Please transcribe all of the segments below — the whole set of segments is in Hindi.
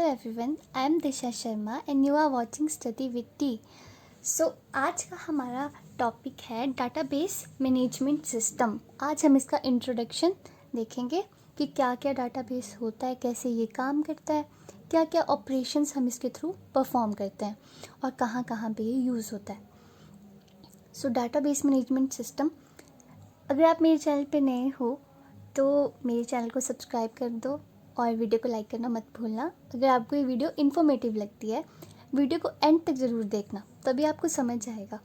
everyone, I am Disha Sharma and you are watching Study with T. So आज का हमारा टॉपिक है डाटाबेस मैनेजमेंट सिस्टम। आज हम इसका इंट्रोडक्शन देखेंगे कि क्या क्या डाटाबेस होता है, कैसे ये काम करता है, क्या क्या ऑपरेशंस हम इसके थ्रू परफॉर्म करते हैं और कहाँ कहाँ पे ये यूज़ होता है। सो डाटाबेस मैनेजमेंट सिस्टम, अगर आप मेरे चैनल पे नए हो तो मेरे चैनल को सब्सक्राइब कर दो और वीडियो को लाइक करना मत भूलना। अगर आपको ये वीडियो इन्फॉर्मेटिव लगती है, वीडियो को एंड तक ज़रूर देखना, तभी आपको समझ आएगा।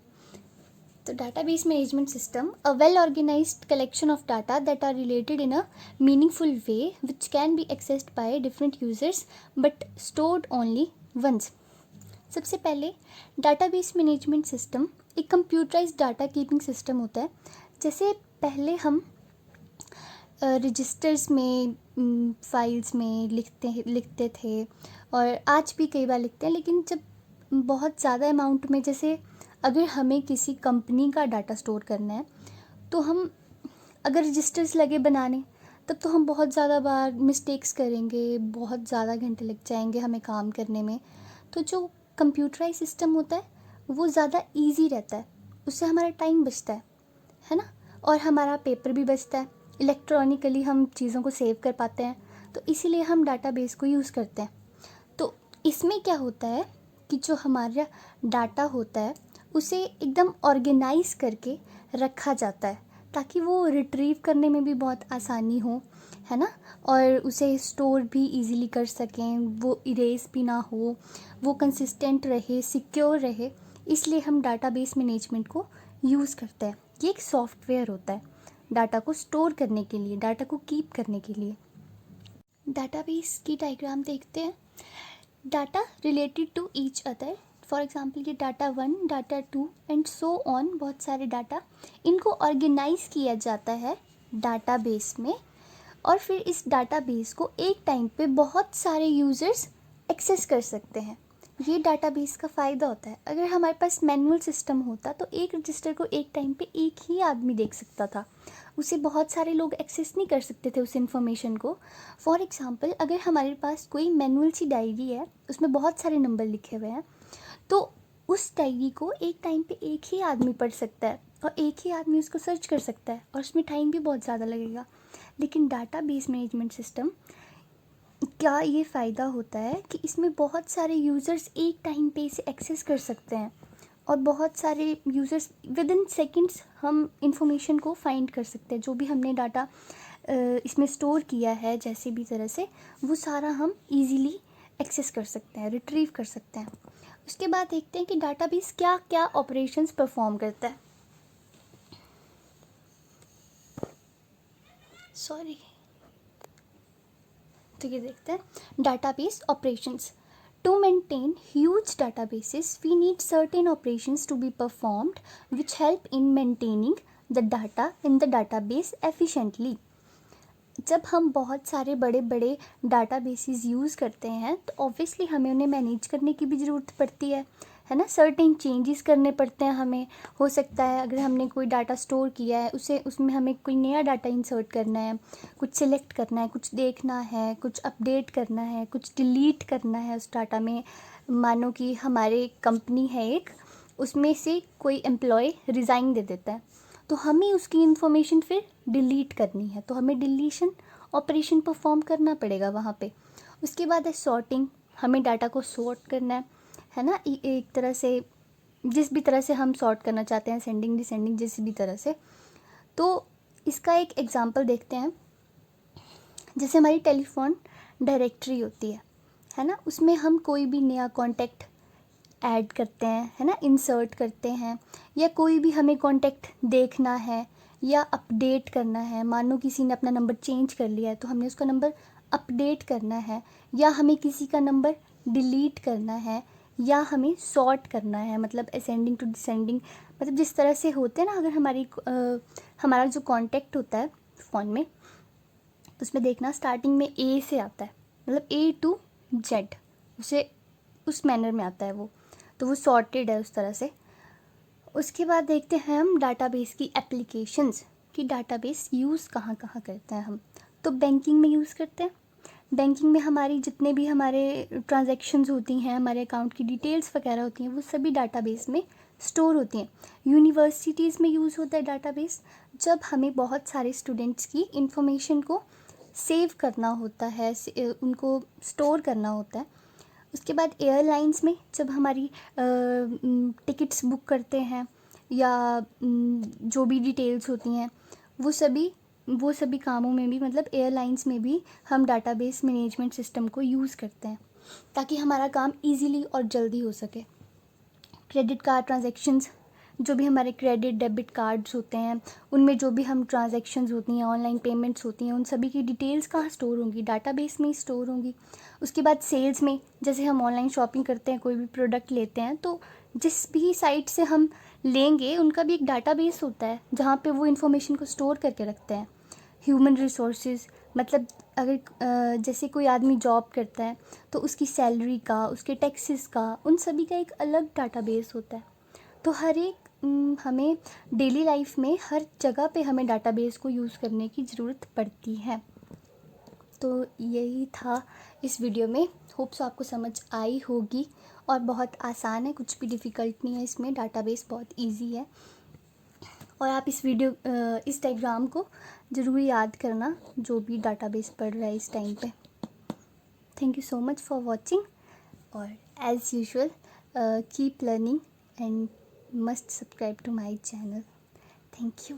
तो database management system, a well organised collection of data that are related in a meaningful way which can be accessed by different users but stored only once. सबसे पहले डाटाबेस मैनेजमेंट सिस्टम एक कंप्यूटराइज्ड डाटा कीपिंग सिस्टम होता है। जैसे पहले हम रजिस्टर्स में फाइल्स में लिखते थे और आज भी कई बार लिखते हैं, लेकिन जब बहुत ज़्यादा अमाउंट में, जैसे अगर हमें किसी कंपनी का डाटा स्टोर करना है तो हम अगर रजिस्टर्स लगे बनाने, तब तो हम बहुत ज़्यादा बार मिस्टेक्स करेंगे, बहुत ज़्यादा घंटे लग जाएंगे हमें काम करने में। तो जो कंप्यूटराइज सिस्टम होता है वो ज़्यादा ईजी रहता है, उससे हमारा टाइम बचता है ना, और हमारा पेपर भी बचता है। इलेक्ट्रॉनिकली हम चीज़ों को सेव कर पाते हैं, तो इसीलिए हम डाटाबेस को यूज़ करते हैं। तो इसमें क्या होता है कि जो हमारा डाटा होता है उसे एकदम ऑर्गेनाइज करके रखा जाता है, ताकि वो रिट्रीव करने में भी बहुत आसानी हो, है ना, और उसे स्टोर भी इजीली कर सकें, वो इरेज भी ना हो, वो कंसिस्टेंट रहे, सिक्योर रहे। इसलिए हम डाटाबेस मैनेजमेंट को यूज़ करते हैं। ये एक सॉफ्टवेयर होता है डाटा को स्टोर करने के लिए, डाटा को कीप करने के लिए। डाटाबेस की डायग्राम देखते हैं। Data related to each other, for example ये data 1, data 2 and so on, बहुत सारे डाटा, इनको ऑर्गेनाइज किया जाता है डाटाबेस में, और फिर इस डाटाबेस को एक टाइम पे बहुत सारे यूज़र्स एक्सेस कर सकते हैं। ये डाटाबेस का फ़ायदा होता है। अगर हमारे पास मैनुअल सिस्टम होता तो एक रजिस्टर को एक टाइम पे एक ही आदमी देख सकता था, उसे बहुत सारे लोग एक्सेस नहीं कर सकते थे उस इन्फॉर्मेशन को। फॉर एग्ज़ाम्पल, अगर हमारे पास कोई मैनुअल सी डायरी है, उसमें बहुत सारे नंबर लिखे हुए हैं, तो उस डायरी को एक टाइम पे एक ही आदमी पढ़ सकता है और एक ही आदमी उसको सर्च कर सकता है, और उसमें टाइम भी बहुत ज़्यादा लगेगा। लेकिन डाटाबेस मैनेजमेंट सिस्टम क्या ये फ़ायदा होता है कि इसमें बहुत सारे यूज़र्स एक टाइम पे इसे एक्सेस कर सकते हैं, और बहुत सारे यूज़र्स विद इन सेकेंड्स हम इंफॉर्मेशन को फाइंड कर सकते हैं। जो भी हमने डाटा इसमें स्टोर किया है, जैसे भी तरह से, वो सारा हम इजीली एक्सेस कर सकते हैं, रिट्रीव कर सकते हैं। उसके बाद देखते हैं कि डाटाबेस क्या क्या ऑपरेशंस परफॉर्म करता है। सॉरी, तो ये देखते हैं database operations. To maintain huge databases, we need certain operations to be performed which help in maintaining the data in the database efficiently. जब हम बहुत सारे बड़े बड़े डाटाबेसेस यूज़ करते हैं तो ऑब्वियसली हमें उन्हें मैनेज करने की भी ज़रूरत पड़ती है ना। सर्टेन चेंजेस करने पड़ते हैं हमें। हो सकता है अगर हमने कोई डाटा स्टोर किया है, उसमें हमें कोई नया डाटा इंसर्ट करना है, कुछ सिलेक्ट करना है, कुछ देखना है, कुछ अपडेट करना है, कुछ डिलीट करना है उस डाटा में। मानो कि हमारे कंपनी है एक, उसमें से एम्प्लॉय एम्प्लॉय रिज़ाइन दे देता है, तो हमें उसकी इन्फॉर्मेशन फिर डिलीट करनी है, तो हमें डिलीशन ऑपरेशन परफॉर्म करना पड़ेगा वहाँ पे। उसके बाद है सॉर्टिंग, हमें डाटा को सॉर्ट करना है ना, एक तरह से, जिस भी तरह से हम सॉर्ट करना चाहते हैं, सेंडिंग डिसेंडिंग, जिस भी तरह से। तो इसका एक एग्जांपल देखते हैं। जैसे हमारी टेलीफोन डायरेक्टरी होती है ना, उसमें हम कोई भी नया कॉन्टैक्ट ऐड करते हैं, है ना, इंसर्ट करते हैं, या कोई भी हमें कॉन्टैक्ट देखना है या अपडेट करना है। मानो किसी ने अपना नंबर चेंज कर लिया है तो हमने उसका नंबर अपडेट करना है, या हमें किसी का नंबर डिलीट करना है, या हमें सॉर्ट करना है, मतलब असेंडिंग टू डिसेंडिंग, मतलब जिस तरह से होते हैं ना। अगर हमारा जो कॉन्टैक्ट होता है फ़ोन में, उसमें देखना स्टार्टिंग में ए से आता है, मतलब A to Z, उसे उस मैनर में आता है वो, तो वो सॉर्टेड है उस तरह से। उसके बाद देखते हैं हम डाटाबेस की एप्लीकेशंस, कि डाटाबेस यूज़ कहाँ कहाँ करते हैं हम। तो बैंकिंग में यूज़ करते हैं, बैंकिंग में हमारी जितने भी हमारे ट्रांजैक्शंस होती हैं, हमारे अकाउंट की डिटेल्स वगैरह होती हैं, वो सभी डाटाबेस में स्टोर होती हैं। यूनिवर्सिटीज़ में यूज़ होता है डाटाबेस जब हमें बहुत सारे स्टूडेंट्स की इंफॉर्मेशन को सेव करना होता है, उनको स्टोर करना होता है। उसके बाद एयरलाइंस में जब हमारी टिकट्स बुक करते हैं या जो भी डिटेल्स होती हैं, वो सभी कामों में भी, मतलब एयरलाइंस में भी हम डाटाबेस मैनेजमेंट सिस्टम को यूज़ करते हैं ताकि हमारा काम इजीली और जल्दी हो सके। क्रेडिट कार्ड ट्रांजैक्शंस, जो भी हमारे क्रेडिट डेबिट कार्ड्स होते हैं, उनमें जो भी हम ट्रांजैक्शंस होती हैं, ऑनलाइन पेमेंट्स होती हैं, उन सभी की डिटेल्स कहाँ स्टोर होंगी? डाटाबेस में ही स्टोर होंगी। उसके बाद सेल्स में, जैसे हम ऑनलाइन शॉपिंग करते हैं, कोई भी प्रोडक्ट लेते हैं, तो जिस भी साइट से हम लेंगे उनका भी एक डाटाबेस होता है जहाँ पे वो इन्फॉर्मेशन को स्टोर करके रखते हैं। ह्यूमन रिसोर्सेज, मतलब अगर जैसे कोई आदमी जॉब करता है तो उसकी सैलरी का, उसके टैक्सेस का, उन सभी का एक अलग डाटाबेस होता है। तो हर एक हमें डेली लाइफ में हर जगह पे हमें डाटाबेस को यूज़ करने की ज़रूरत पड़ती है। तो यही था इस वीडियो में। होप सो आपको समझ आई होगी, और बहुत आसान है, कुछ भी डिफ़िकल्ट नहीं है इसमें, डाटाबेस बहुत इजी है। और आप इस डायग्राम को ज़रूर याद करना जो भी डाटाबेस पढ़ रहा है इस टाइम पे। Thank you so much for watching, और as usual keep learning and must subscribe to my channel. Thank you.